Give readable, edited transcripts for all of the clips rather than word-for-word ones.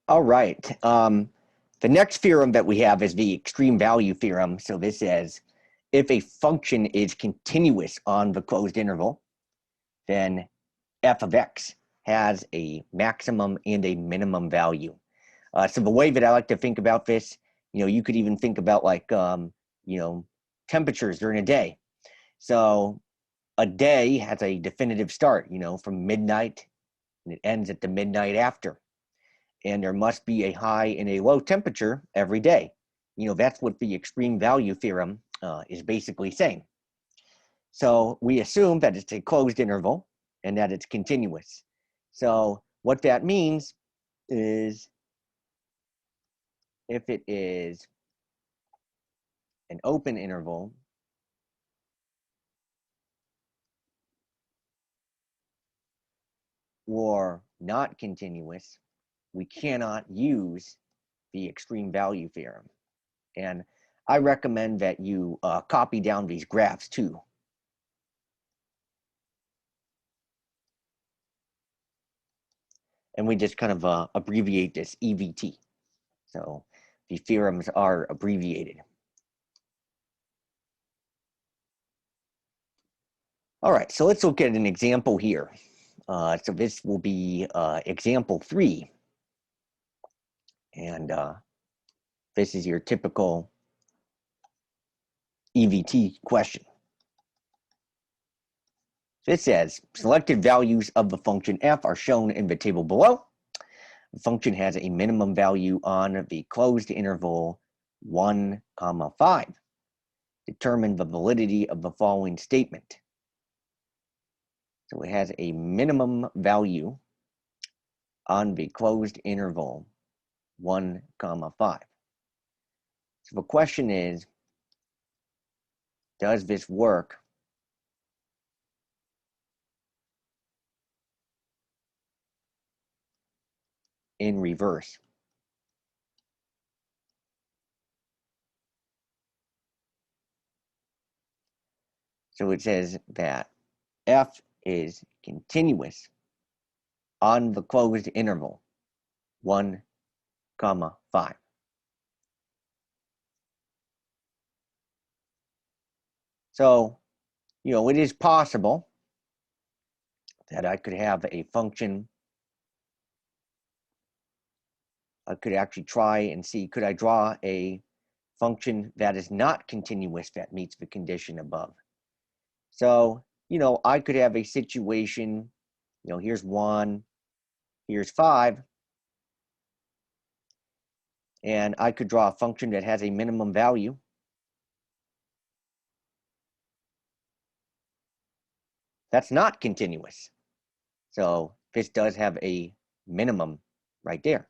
All right. The next theorem that we have is the extreme value theorem. So this says if a function is continuous on the closed interval, then f of x has a maximum and a minimum value. So the way that I like to think about this, you could even think about like, temperatures during a day. So a day has a definitive start, from midnight, and it ends at the midnight after. And there must be a high and a low temperature every day. That's what the extreme value theorem is basically saying. So we assume that it's a closed interval and that it's continuous. So what that means is if it is an open interval, or not continuous, we cannot use the extreme value theorem. And I recommend that you copy down these graphs too. And we just kind of abbreviate this EVT. So the theorems are abbreviated. All right, so let's look at an example here. So this will be example 3. And this is your typical EVT question. This says, selected values of the function f are shown in the table below. The function has a minimum value on the closed interval 1, 5. Determine the validity of the following statement. So it has a minimum value on the closed interval 1, 5. So the question is, does this work in reverse? So it says that f is continuous on the closed interval 1, 5. So, it is possible that I could have a function. I could actually try and see, could I draw a function that is not continuous that meets the condition above? So, I could have a situation, here's 1, here's 5, and I could draw a function that has a minimum value. That's not continuous. So this does have a minimum right there.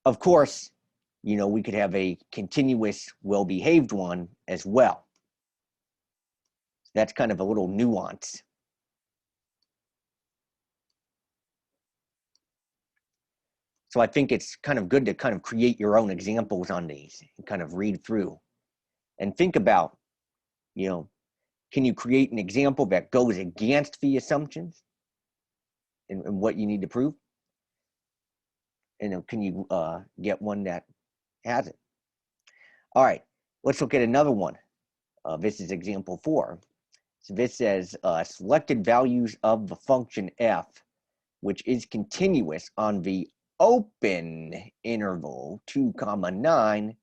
Of course, we could have a continuous, well-behaved one as well. That's kind of a little nuance. So I think it's kind of good to kind of create your own examples on these and kind of read through and think about, can you create an example that goes against the assumptions and what you need to prove? And can you get one that has it? All right, let's look at another one. This is example 4. So this says selected values of the function f, which is continuous on the open interval 2, 9,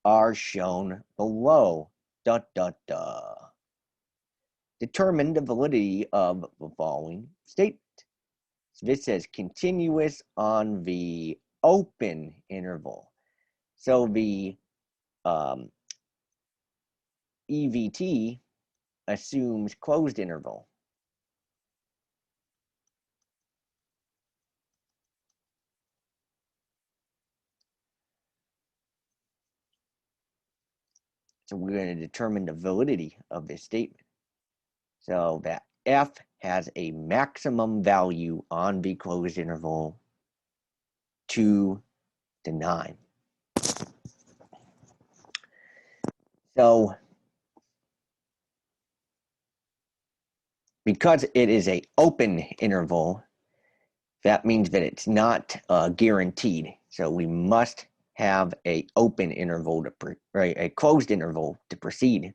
are shown below. Determine the validity of the following statement. So this says continuous on the open interval. So the EVT assumes closed interval. So we're going to determine the validity of this statement. So that f has a maximum value on the closed interval 2 to 9. So because it is an open interval, That means that it's not guaranteed. So we must have a open interval a closed interval to proceed.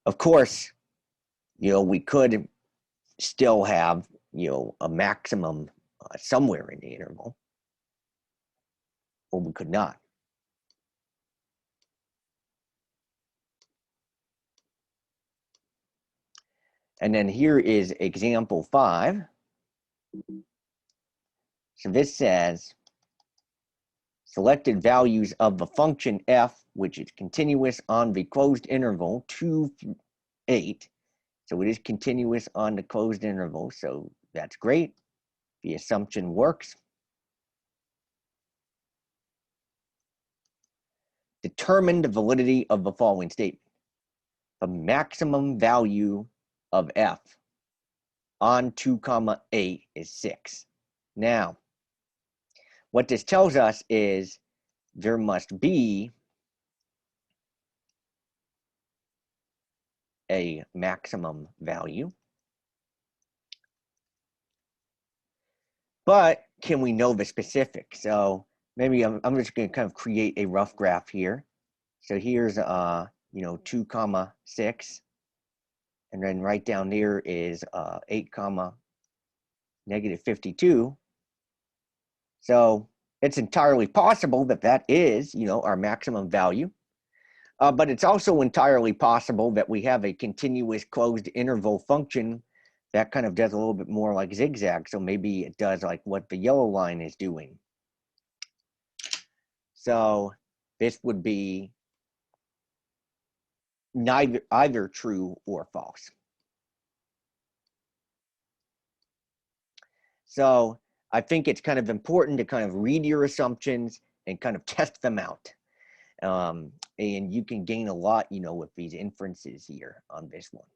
Of course, we could still have, a maximum somewhere in the interval, or we could not. And then here is example 5. So this says, selected values of the function f, which is continuous on the closed interval 2, 8. So it is continuous on the closed interval, so that's great. The assumption works. Determine the validity of the following statement. The maximum value of f on 2, 8 is 6. Now, what this tells us is there must be a maximum value. But can we know the specific? So maybe I'm just going to kind of create a rough graph here. So here's 2, 6, and then right down there is 8, negative 52. So it's entirely possible that that is, our maximum value. But it's also entirely possible that we have a continuous closed interval function that kind of does a little bit more like zigzag. So maybe it does like what the yellow line is doing. So this would be either true or false. So I think it's kind of important to kind of read your assumptions and kind of test them out. And you can gain a lot, with these inferences here on this one.